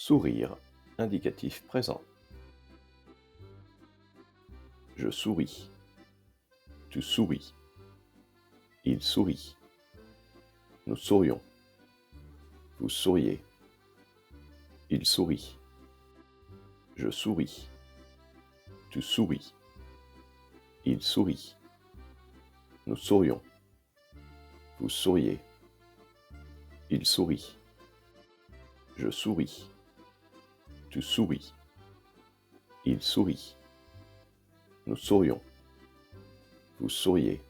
Sourire, indicatif présent. Je souris. Tu souris. Il sourit. Nous sourions. Vous souriez. Il sourit. Je souris. Tu souris. Il sourit. Nous sourions. Vous souriez. Il sourit. Je souris. Tu souris. Il sourit. Nous sourions. Vous souriez.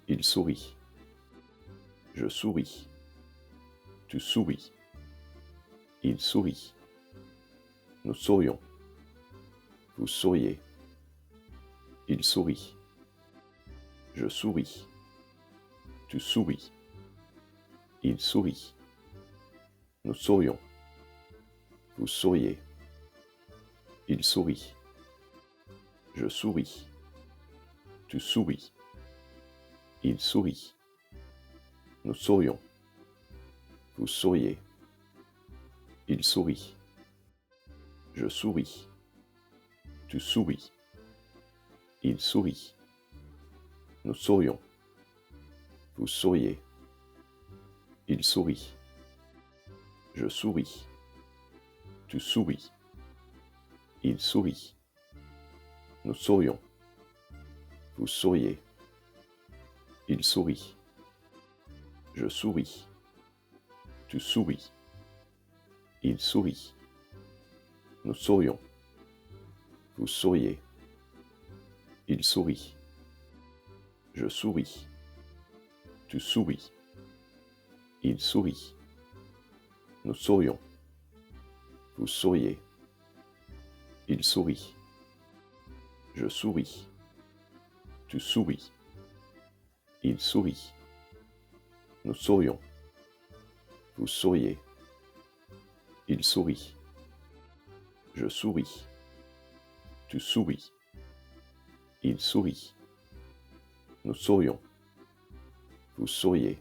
Il sourit. Je souris. Tu souris. Il sourit. Nous sourions. Vous souriez. Il sourit. Je souris. Tu souris. Il sourit. Nous sourions. Vous souriez. Il sourit. Je souris. Tu souris. Il sourit. Nous sourions. Vous souriez. Il sourit. Je souris. Tu souris. Il sourit. Nous sourions. Vous souriez. Il sourit. Je souris. Tu souris. Il sourit. Nous sourions. Vous souriez. Il sourit. Je souris. Tu souris. Il sourit. Nous sourions. Vous souriez. Il sourit. Je souris. Tu souris. Il sourit. Nous sourions. Vous souriez. Il sourit. Je souris. Tu souris. Il sourit. Nous sourions. Vous souriez. Il sourit. Je souris. Tu souris. Il sourit. Nous sourions. Vous souriez.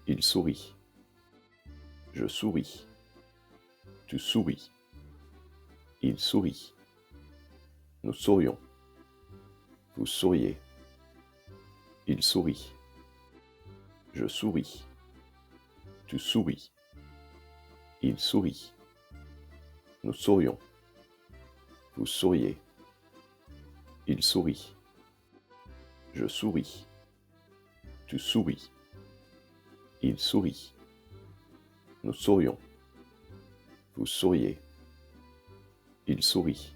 Il sourit. Je souris. Tu souris. Il sourit. Nous sourions. Vous souriez. Il sourit. Je souris. Tu souris. Il sourit. Nous sourions. Vous souriez. Il sourit. Je souris. Tu souris. Il sourit. Nous sourions. Vous souriez. Il sourit.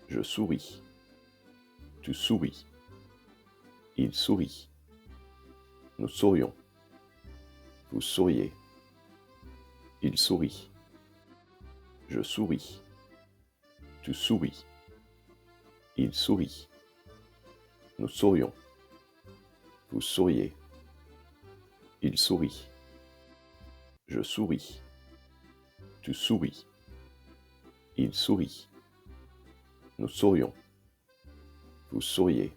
Je souris. Tu souris. Il sourit. Nous sourions. Vous souriez. Il sourit. Je souris. Tu souris. Il sourit. Nous sourions. Vous souriez. Il sourit. Je souris. Tu souris. Il sourit. Nous sourions. Vous souriez.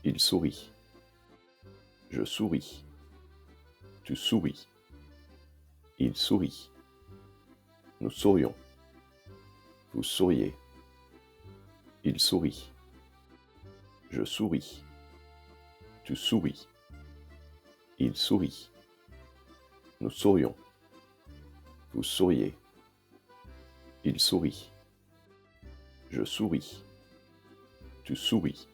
Il sourit. Je souris. Tu souris. Il sourit. Nous sourions. Vous souriez. Il sourit. Je souris. Tu souris. Il sourit. Nous sourions. Vous souriez. Il sourit. Je souris. Tu souris.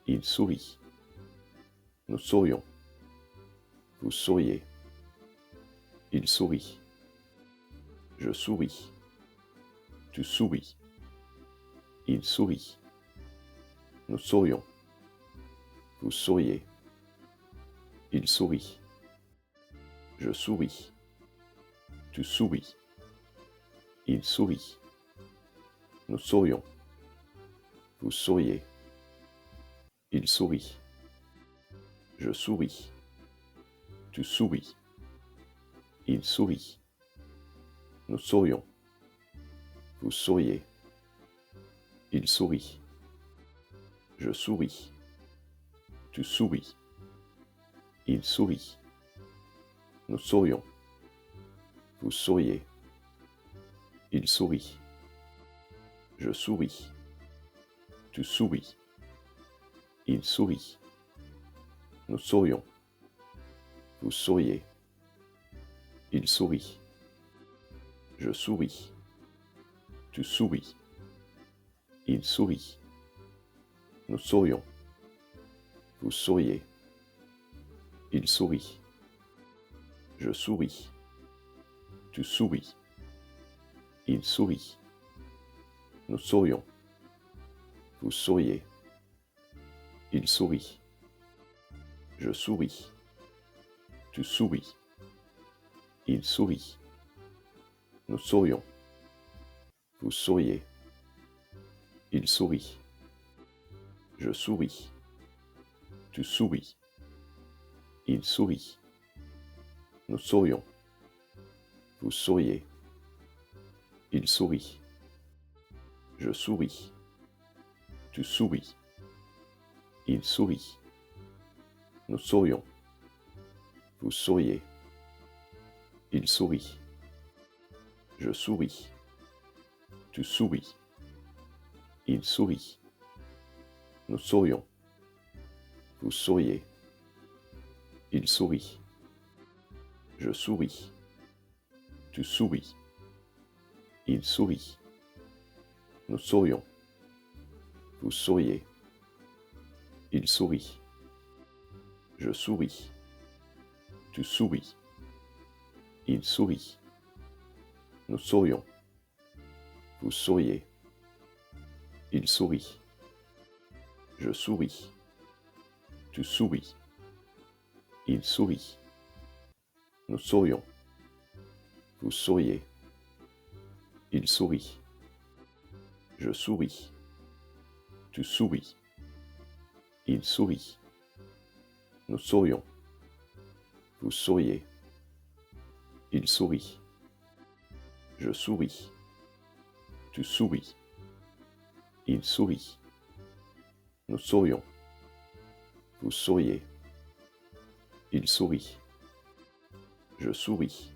Il sourit. Nous sourions. Vous souriez. Il sourit. Je souris. Tu souris. Il sourit. Nous sourions. Vous souriez. Il sourit. Je souris. Tu souris. Il sourit. Nous sourions. Vous souriez. Il sourit. Je souris. Tu souris. Il sourit. Nous sourions. Vous souriez. Il sourit. Je souris. Tu souris. Il sourit. Nous sourions. Vous souriez. Il sourit. Je souris. Tu souris. Il sourit. Nous sourions. Vous souriez. Il sourit. Je souris. Tu souris. Il sourit. Nous sourions. Vous souriez. Il sourit. Je souris. Tu souris. Il sourit. Nous sourions. Vous souriez. Il sourit. Je souris. Tu souris. Il sourit. Nous sourions. Vous souriez. Il sourit. Je souris. Tu souris. Il sourit. Nous sourions. Vous souriez. Il sourit. Je souris. Tu souris. Il sourit. Nous sourions. Vous souriez. Il sourit. Je souris. Tu souris. Il sourit. Nous sourions. Vous souriez. Il sourit. Je souris. Tu souris. Il sourit. Nous sourions. Vous souriez. Il sourit. Je souris. Tu souris. Il sourit. Nous sourions. Vous souriez. Il sourit. Je souris. Tu souris. Il sourit. Nous sourions. Vous souriez. Il sourit. Je souris. Tu souris. Il sourit. Nous sourions. Vous souriez. Il sourit. Je souris. Tu souris. Il sourit. Nous sourions. Vous souriez. Il sourit. Je souris.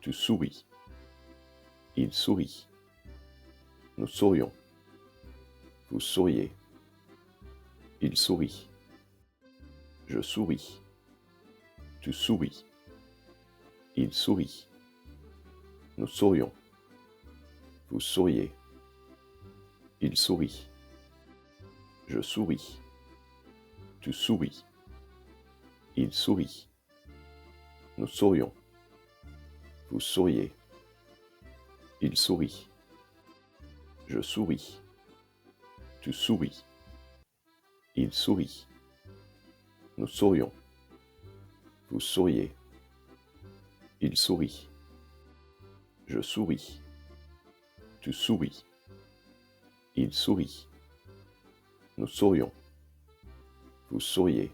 Tu souris. Il sourit. Nous sourions. Vous souriez. Il sourit. Je souris. Tu souris. Il sourit. Nous sourions. Vous souriez. Il sourit. Je souris. Tu souris. Il sourit. Nous sourions. Vous souriez. Il sourit. Je souris. Tu souris. Il sourit. Nous sourions. Vous souriez. Il sourit. Je souris. Tu souris. Il sourit. Nous sourions. Vous souriez.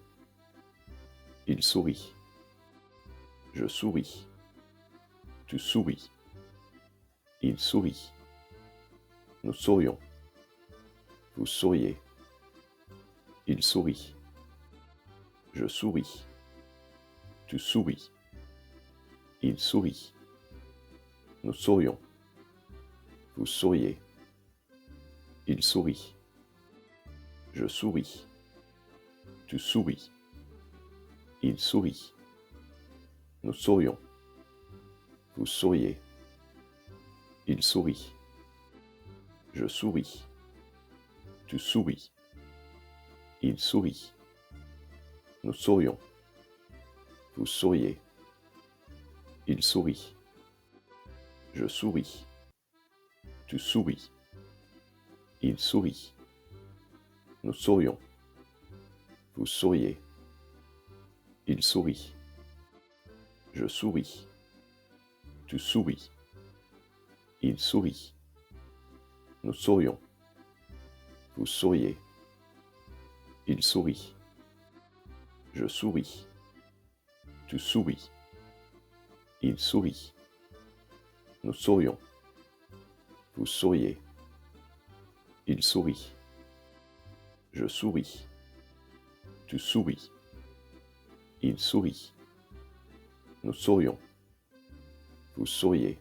Il sourit. Je souris. Tu souris. Il sourit. Nous sourions. Vous souriez. Il sourit. Je souris. Tu souris. Il sourit. Nous sourions. Vous souriez. Il sourit. Je souris. Tu souris. Il sourit. Nous sourions. Vous souriez. Il sourit. Je souris. Tu souris. Il sourit. Nous sourions. Vous souriez. Il sourit. Je souris. Tu souris. Il sourit. Nous sourions. Vous souriez. Il sourit. Je souris. Tu souris. Il sourit. Nous sourions. Vous souriez. Il sourit. Je souris. Tu souris. Il sourit. Nous sourions. Vous souriez. Il sourit. Je souris. Tu souris. Il sourit. Nous sourions. Vous souriez.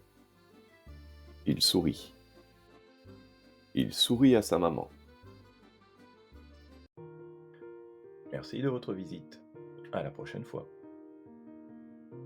Il sourit. Il sourit à sa maman. Merci de votre visite. À la prochaine fois.